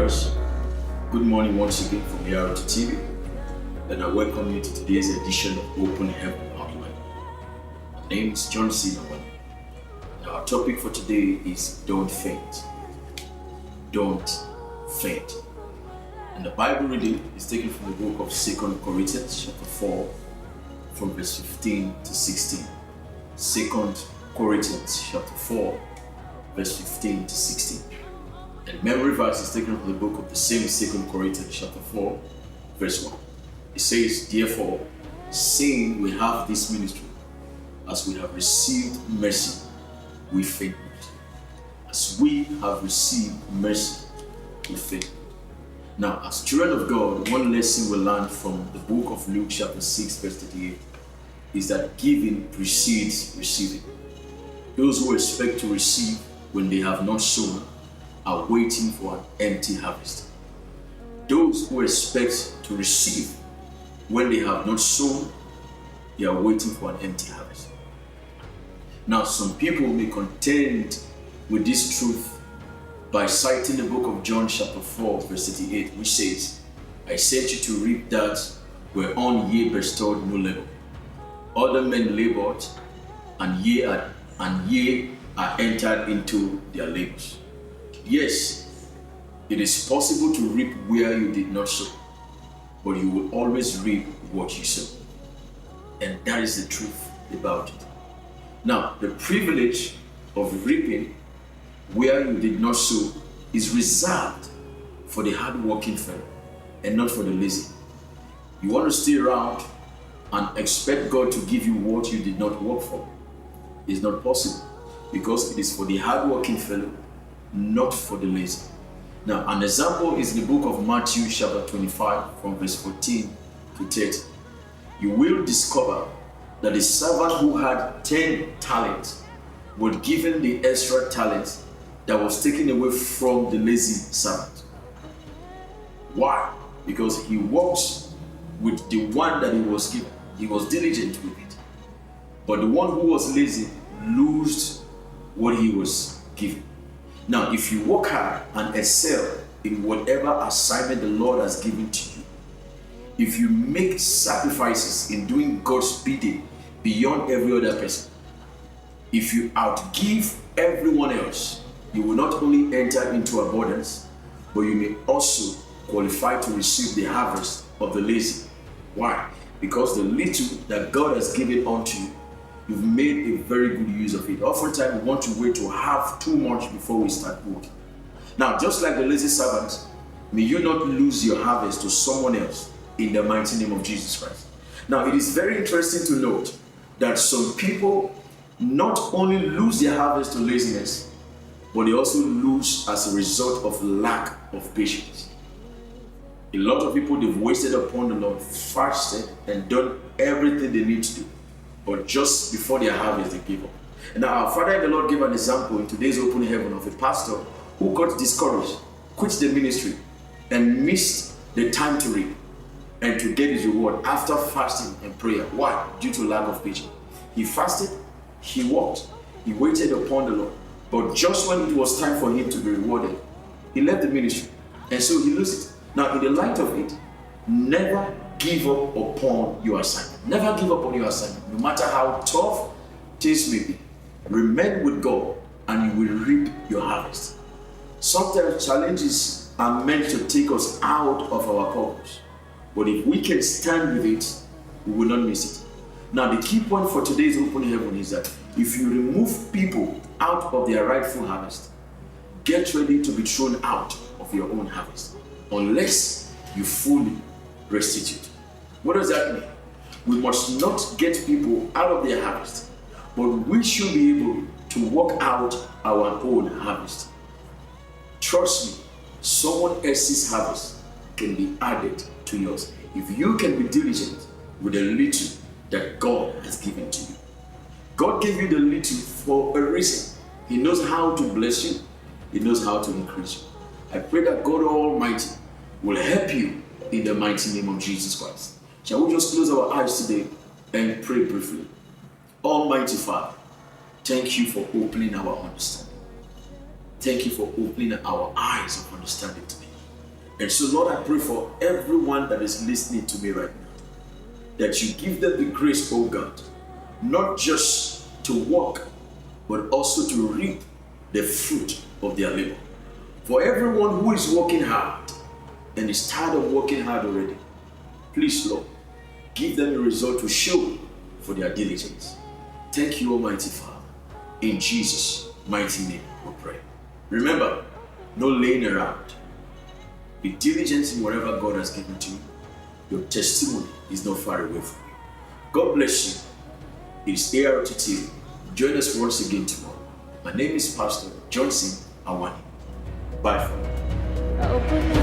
viewers, good morning once again from ART TV, and I welcome you to today's edition of Open Heaven Outline. My name is John C. Nawani, and our topic for today is Don't Faint. Don't faint. And the Bible reading is taken from the book of 2 Corinthians chapter 4 from verse 15 to 16. 2 Corinthians chapter 4 verse 15 to 16. And memory verse is taken from the book of the same 2 Corinthians chapter 4 verse 1. It says, therefore, seeing we have this ministry, as we have received mercy, we faint not. As we have received mercy, we faint not. Now, as children of God, one lesson we learn from the book of Luke chapter 6 verse 38 is that giving precedes receiving. Those who expect to receive when they have not sown are waiting for an empty harvest. Those who expect to receive when they have not sown, they are waiting for an empty harvest. Now, some people may contend with this truth by citing the book of John chapter 4 verse 38, which says, I sent you to reap that whereon ye bestowed no labor. Other men labored, and ye are entered into their labors. Yes, it is possible to reap where you did not sow, but you will always reap what you sow. And that is the truth about it. Now, the privilege of reaping where you did not sow is reserved for the hard-working fellow and not for the lazy. You want to stay around and expect God to give you what you did not work for. It's not possible, because it is for the hard-working fellow, not for the lazy. Now, an example is the book of Matthew chapter 25 from verse 14 to 30. You will discover that the servant who had 10 talents was given the extra talent that was taken away from the lazy servant. Why? Because he worked with the one that he was given. He was diligent with it. But the one who was lazy lost what he was given. Now, if you work hard and excel in whatever assignment the Lord has given to you, if you make sacrifices in doing God's bidding beyond every other person, if you outgive everyone else, you will not only enter into abundance, but you may also qualify to receive the harvest of the lazy. Why? Because the little that God has given unto you, you've made a very good use of it. Oftentimes, we want to wait to have too much before we start working. Now, just like the lazy servant, may you not lose your harvest to someone else in the mighty name of Jesus Christ. Now, it is very interesting to note that some people not only lose their harvest to laziness, but they also lose as a result of lack of patience. A lot of people, they've wasted upon the Lord, fasted, and done everything they need to do. But just before their harvest, they give up. And now our Father in the Lord gave an example in today's Open Heaven of a pastor who got discouraged, quit the ministry, and missed the time to reap and to get his reward after fasting and prayer. Why? Due to lack of patience. He fasted, he walked, he waited upon the Lord. But just when it was time for him to be rewarded, he left the ministry. And so he lost it. Now, in the light of it, never give up upon your assignment. Never give up on your assignment, no matter how tough things may be. Remain with God, and you will reap your harvest. Sometimes challenges are meant to take us out of our purpose, but if we can stand with it, we will not miss it. Now, the key point for today's Open Heaven is that if you remove people out of their rightful harvest, get ready to be thrown out of your own harvest, unless you fully restitute. What does that mean? We must not get people out of their harvest, but we should be able to work out our own harvest. Trust me, someone else's harvest can be added to yours if you can be diligent with the little that God has given to you. God gave you the little for a reason. He knows how to bless you. He knows how to increase you. I pray that God Almighty will help you in the mighty name of Jesus Christ. Shall we just close our eyes today and pray briefly? Almighty Father, thank you for opening our understanding. Thank you for opening our eyes of understanding today. And so, Lord, I pray for everyone that is listening to me right now, that you give them the grace, oh God, not just to walk, but also to reap the fruit of their labor. For everyone who is working hard and is tired of working hard already, please, Lord, give them a result to show for their diligence. Thank you, Almighty Father. In Jesus' mighty name we pray. Remember, no laying around. Be diligent in whatever God has given to you. Your testimony is not far away from you. God bless you. It's ART TV. Join us once again tomorrow. My name is Pastor Johnson Awani. Bye for now.